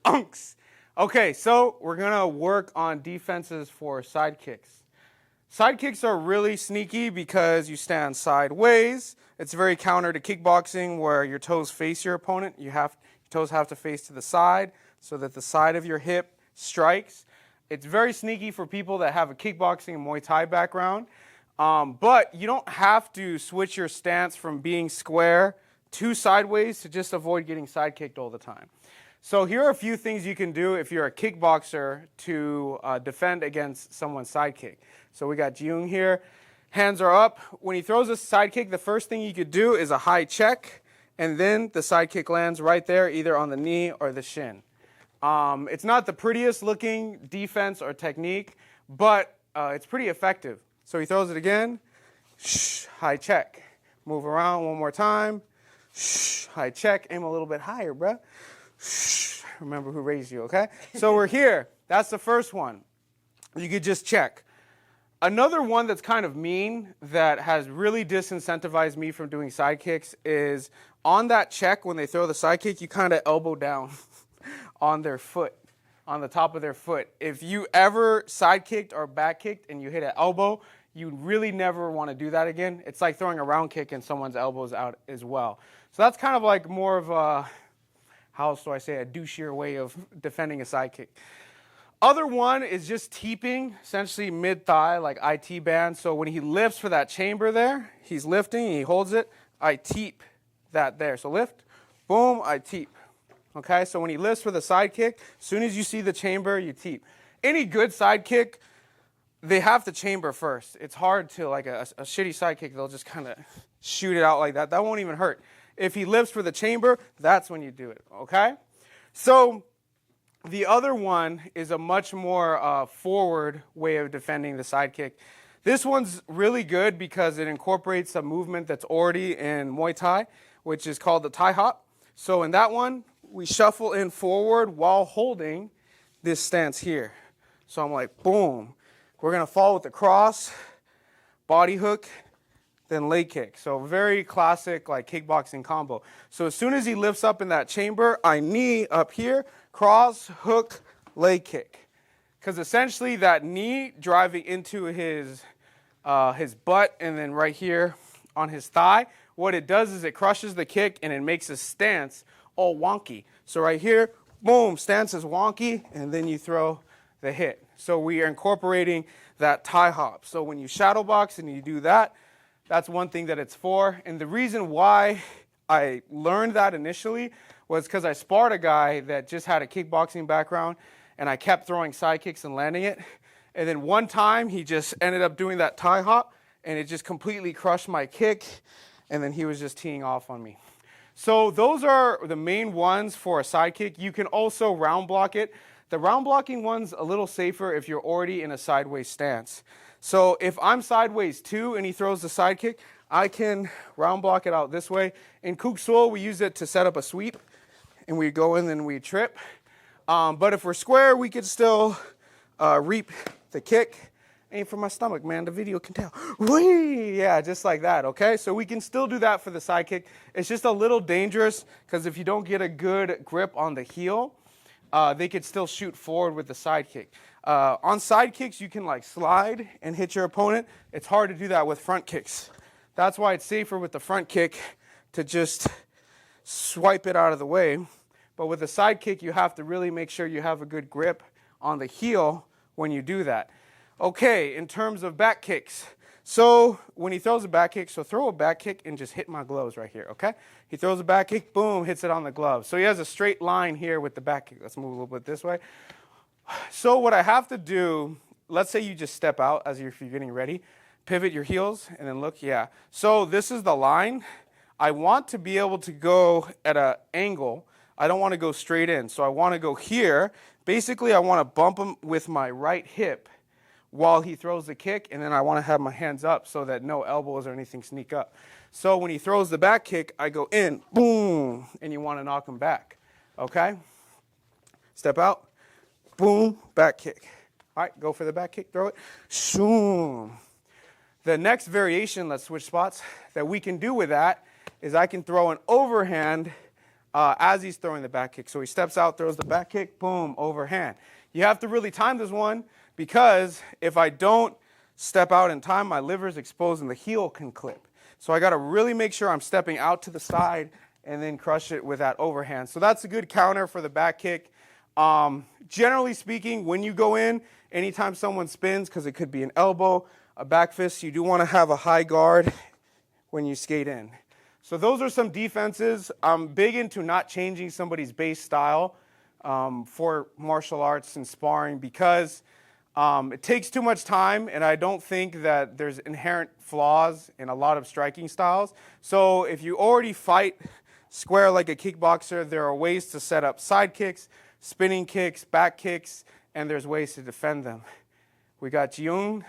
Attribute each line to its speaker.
Speaker 1: Unks. Okay, so we're going to work on defenses for side kicks. Side kicks are really sneaky because you stand sideways. It's very counter to kickboxing where your toes face your opponent. Your toes have to face to the side so that the side of your hip strikes. It's very sneaky for people that have a kickboxing and Muay Thai background. But you don't have to switch your stance from being square to sideways to just avoid getting side kicked all the time. So here are a few things you can do if you're a kickboxer to defend against someone's side kick. So we got Teing here. Hands are up. When he throws a side kick, the first thing you could do is a high check, and then the side kick lands right there, either on the knee or the shin. It's not the prettiest looking defense or technique, but it's pretty effective. So he throws it again. High check. Move around one more time. High check. Aim a little bit higher, bruh. Remember who raised you, okay? So we're here. That's the first one. You could just check. Another one that's kind of mean that has really disincentivized me from doing side kicks is on that check when they throw the side kick, you kind of elbow down on their foot, on the top of their foot. If you ever side kicked or back kicked and you hit an elbow, you really never want to do that again. It's like throwing a round kick and someone's elbows out as well. So that's kind of like more of a, how else do I say, a douchier way of defending a side kick. Other one is just teeping, essentially mid-thigh, like IT band. So when he lifts for that chamber there, he's lifting, he holds it, I teep that there. So lift, boom, I teep. Okay, so when he lifts for the side kick, as soon as you see the chamber, you teep. Any good side kick, they have to chamber first. It's hard to, like a shitty side kick, they'll just kind of shoot it out like that. That won't even hurt. If he lifts for the chamber, that's when you do it, okay? So the other one is a much more forward way of defending the side kick. This one's really good because it incorporates a movement that's already in Muay Thai, which is called the Thai hop. So in that one, we shuffle in forward while holding this stance here. So I'm like, boom. We're going to fall with the cross, body hook, then leg kick. So very classic like kickboxing combo. So as soon as he lifts up in that chamber, I knee up here, cross, hook, leg kick. Because essentially that knee driving into his butt and then right here on his thigh, what it does is it crushes the kick and it makes a stance all wonky. So right here, boom, stance is wonky, and then you throw the hit. So we are incorporating that Thai hop. So when you shadow box and you do that, that's one thing that it's for. And the reason why I learned that initially was because I sparred a guy that just had a kickboxing background, and I kept throwing side kicks and landing it. And then one time he just ended up doing that Thai hop, and it just completely crushed my kick, and then he was just teeing off on me. So those are the main ones for a side kick. You can also round block it. The round blocking one's a little safer if you're already in a sideways stance. So if I'm sideways too and he throws the side kick, I can round block it out this way. In Kuk Sul, we use it to set up a sweep, and we go in and we trip. But if we're square, we could still reap the kick. Aim for my stomach, man. The video can tell. Whee! Yeah, just like that, okay? So we can still do that for the side kick. It's just a little dangerous because if you don't get a good grip on the heel, they could still shoot forward with the side kick. On side kicks, you can like slide and hit your opponent. It's hard to do that with front kicks. That's why it's safer with the front kick to just swipe it out of the way. But with the side kick, you have to really make sure you have a good grip on the heel when you do that. Okay, in terms of back kicks. So when he throws a back kick, so throw a back kick and just hit my gloves right here, okay? He throws a back kick, boom, hits it on the glove. So he has a straight line here with the back kick. Let's move a little bit this way. So what I have to do, let's say you just step out as if you're getting ready, pivot your heels, and then look, yeah. So this is the line. I want to be able to go at an angle. I don't want to go straight in. So I want to go here. Basically, I want to bump him with my right hip while he throws the kick, and then I want to have my hands up so that no elbows or anything sneak up. So when he throws the back kick, I go in, boom, and you want to knock him back, okay? Step out, boom, back kick. All right, go for the back kick, throw it, shoom. The next variation, let's switch spots, that we can do with that is I can throw an overhand as he's throwing the back kick. So he steps out, throws the back kick, boom, overhand. You have to really time this one because if I don't step out in time, my liver's exposed and the heel can clip. So I got to really make sure I'm stepping out to the side and then crush it with that overhand. So that's a good counter for the back kick. Generally speaking, when you go in, anytime someone spins, because it could be an elbow, a back fist, you do want to have a high guard when you skate in. So those are some defenses. I'm big into not changing somebody's base style for martial arts and sparring because it takes too much time, and I don't think that there's inherent flaws in a lot of striking styles. So if you already fight square like a kickboxer, there are ways to set up side kicks, spinning kicks, back kicks, and there's ways to defend them. We got Jiung.